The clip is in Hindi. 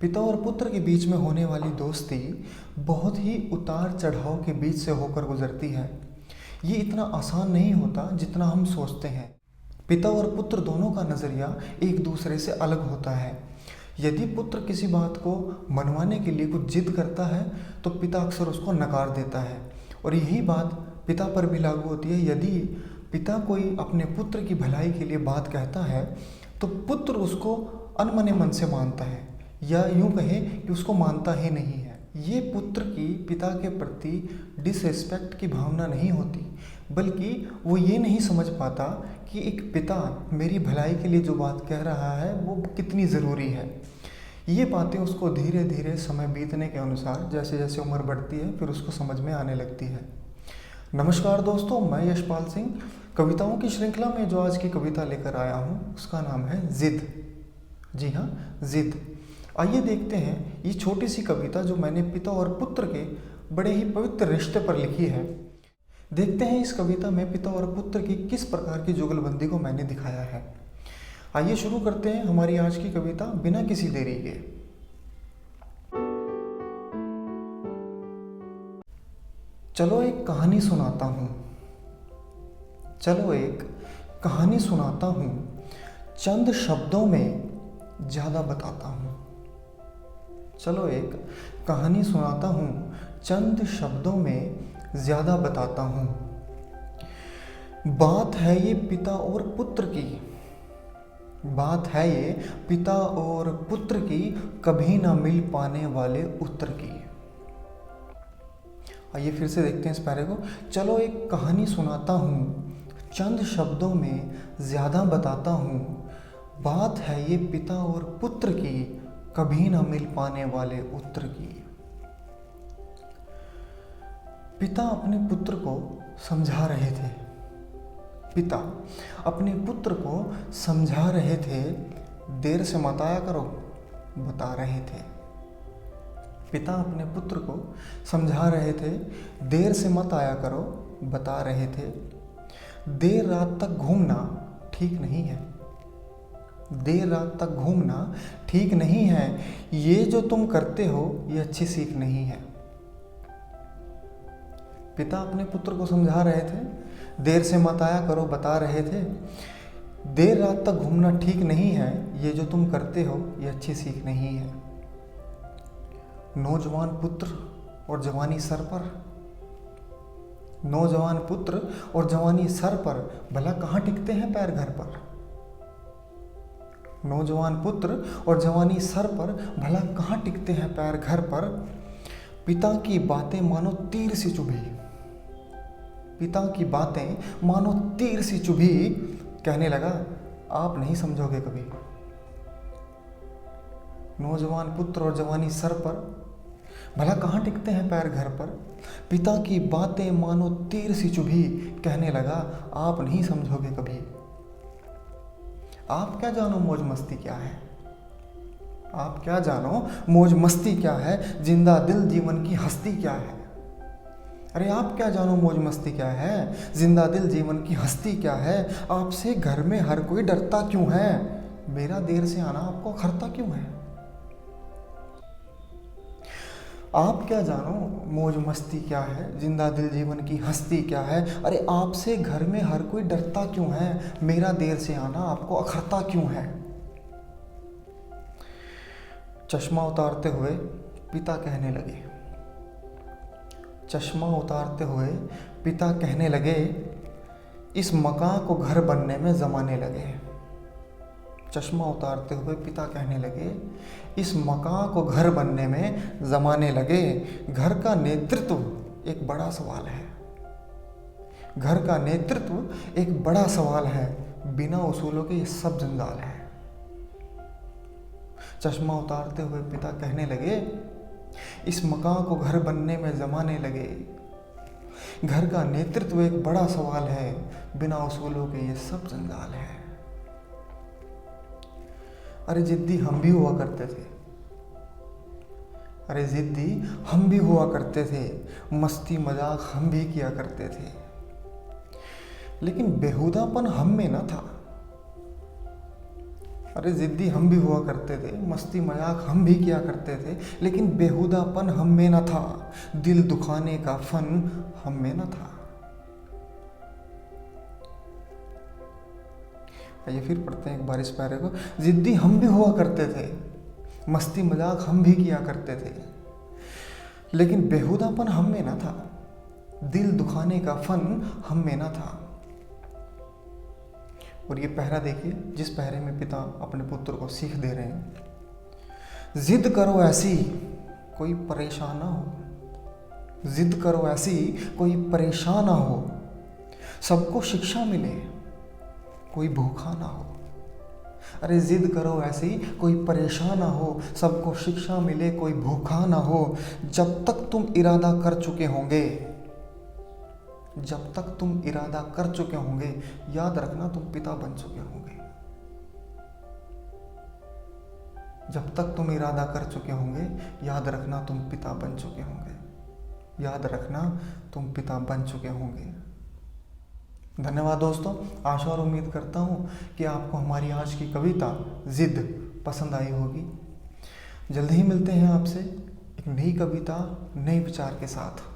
पिता और पुत्र के बीच में होने वाली दोस्ती बहुत ही उतार चढ़ाव के बीच से होकर गुजरती है। ये इतना आसान नहीं होता जितना हम सोचते हैं। पिता और पुत्र दोनों का नज़रिया एक दूसरे से अलग होता है। यदि पुत्र किसी बात को मनवाने के लिए कुछ जिद करता है तो पिता अक्सर उसको नकार देता है, और यही बात पिता पर भी लागू होती है। यदि पिता कोई अपने पुत्र की भलाई के लिए बात कहता है तो पुत्र उसको अनमने मन से मानता है, या यूँ कहें कि उसको मानता ही नहीं है। ये पुत्र की पिता के प्रति डिसरिस्पेक्ट की भावना नहीं होती, बल्कि वो ये नहीं समझ पाता कि एक पिता मेरी भलाई के लिए जो बात कह रहा है वो कितनी ज़रूरी है। ये बातें उसको धीरे धीरे समय बीतने के अनुसार जैसे जैसे उम्र बढ़ती है फिर उसको समझ में आने लगती है। नमस्कार दोस्तों, मैं यशपाल सिंह। कविताओं की श्रृंखला में जो आज की कविता लेकर आया हूँ उसका नाम है जिद। जी हाँ, जिद। आइए देखते हैं ये छोटी सी कविता जो मैंने पिता और पुत्र के बड़े ही पवित्र रिश्ते पर लिखी है। देखते हैं इस कविता में पिता और पुत्र की किस प्रकार की जुगलबंदी को मैंने दिखाया है। आइए शुरू करते हैं हमारी आज की कविता बिना किसी देरी के। चलो एक कहानी सुनाता हूँ, चलो एक कहानी सुनाता हूँ, चंद शब्दों में ज़्यादा बताता हूँ। चलो एक कहानी सुनाता हूँ, चंद शब्दों में ज़्यादा बताता हूँ। बात है ये पिता और पुत्र की, बात है ये पिता और पुत्र की, कभी ना मिल पाने वाले उत्तर की। आइए फिर से देखते हैं इस पैरे को। चलो एक कहानी सुनाता हूँ, चंद शब्दों में ज़्यादा बताता हूँ। बात है ये पिता और पुत्र की, कभी ना मिल पाने वाले उत्तर की। पिता अपने पुत्र को समझा रहे थे, पिता अपने पुत्र को समझा रहे थे, देर से मत आया करो बता रहे थे। पिता अपने पुत्र को समझा रहे थे, देर से मत आया करो बता रहे थे। देर रात तक घूमना ठीक नहीं है, देर रात तक घूमना ठीक नहीं है, ये जो तुम करते हो ये अच्छी सीख नहीं है। पिता अपने पुत्र को समझा रहे थे, देर से मत आया करो बता रहे थे। देर रात तक घूमना ठीक नहीं है, ये जो तुम करते हो ये अच्छी सीख नहीं है। नौजवान पुत्र और जवानी सर पर, नौजवान पुत्र और जवानी सर पर, भला कहाँ टिकते हैं पैर घर पर। नौजवान पुत्र और जवानी सर पर, भला कहाँ टिकते हैं पैर घर पर। पिता की बातें मानो तीर सी चुभी, पिता की बातें मानो तीर सी चुभी, कहने लगा आप नहीं समझोगे कभी। नौजवान पुत्र और जवानी सर पर, भला कहाँ टिकते हैं पैर घर पर। पिता की बातें मानो तीर सी चुभी, कहने लगा आप नहीं समझोगे कभी। आप क्या जानो मौज मस्ती क्या है, आप क्या जानो मौज मस्ती क्या है, जिंदा दिल जीवन की हस्ती क्या है। अरे आप क्या जानो मौज मस्ती क्या है, जिंदा दिल जीवन की हस्ती क्या है। आपसे घर में हर कोई डरता क्यों है, मेरा देर से आना आपको अखरता क्यों है। आप क्या जानो मौज मस्ती क्या है, जिंदा दिल जीवन की हस्ती क्या है। अरे आपसे घर में हर कोई डरता क्यों है, मेरा देर से आना आपको अखरता क्यों है। चश्मा उतारते हुए पिता कहने लगे, चश्मा उतारते हुए पिता कहने लगे, इस मकान को घर बनने में ज़माने लगे। चश्मा उतारते हुए पिता कहने लगे, इस मकान को घर बनने में ज़माने लगे। घर का नेतृत्व एक बड़ा सवाल है, घर का नेतृत्व एक बड़ा सवाल है, बिना उसूलों के ये सब जंजाल है। चश्मा उतारते हुए पिता कहने लगे, इस मकान को घर बनने में ज़माने लगे। घर का नेतृत्व एक बड़ा सवाल है, बिना उसूलों के ये सब जंजाल है। अरे जिद्दी हम भी हुआ करते थे, अरे जिद्दी हम भी हुआ करते थे, मस्ती मजाक हम भी किया करते थे, लेकिन बेहुदापन हम में न था। अरे जिद्दी हम भी हुआ करते थे, मस्ती मजाक हम भी किया करते थे, लेकिन बेहुदापन हम में न था, दिल दुखाने का फन हम में न था। आइए फिर पढ़ते हैं एक बार इस पैरे को। जिद्दी हम भी हुआ करते थे, मस्ती मजाक हम भी किया करते थे, लेकिन बेहुदापन हम में न था, दिल दुखाने का फन हम में न था। और ये पहरा देखिए, जिस पहरे में पिता अपने पुत्र को सीख दे रहे हैं। जिद करो ऐसी कोई परेशान ना हो, जिद करो ऐसी कोई परेशान ना हो, सबको शिक्षा मिले कोई भूखा ना हो। अरे जिद करो ऐसी कोई परेशान ना हो, सबको शिक्षा मिले कोई भूखा ना हो। जब तक तुम इरादा कर चुके होंगे, जब तक तुम इरादा कर चुके होंगे, याद रखना तुम पिता बन चुके होंगे। जब तक तुम इरादा कर चुके होंगे, याद रखना तुम पिता बन चुके होंगे। याद रखना तुम पिता बन चुके होंगे। धन्यवाद दोस्तों। आशा और उम्मीद करता हूँ कि आपको हमारी आज की कविता जिद पसंद आई होगी। जल्द ही मिलते हैं आपसे एक नई कविता, नए विचार के साथ।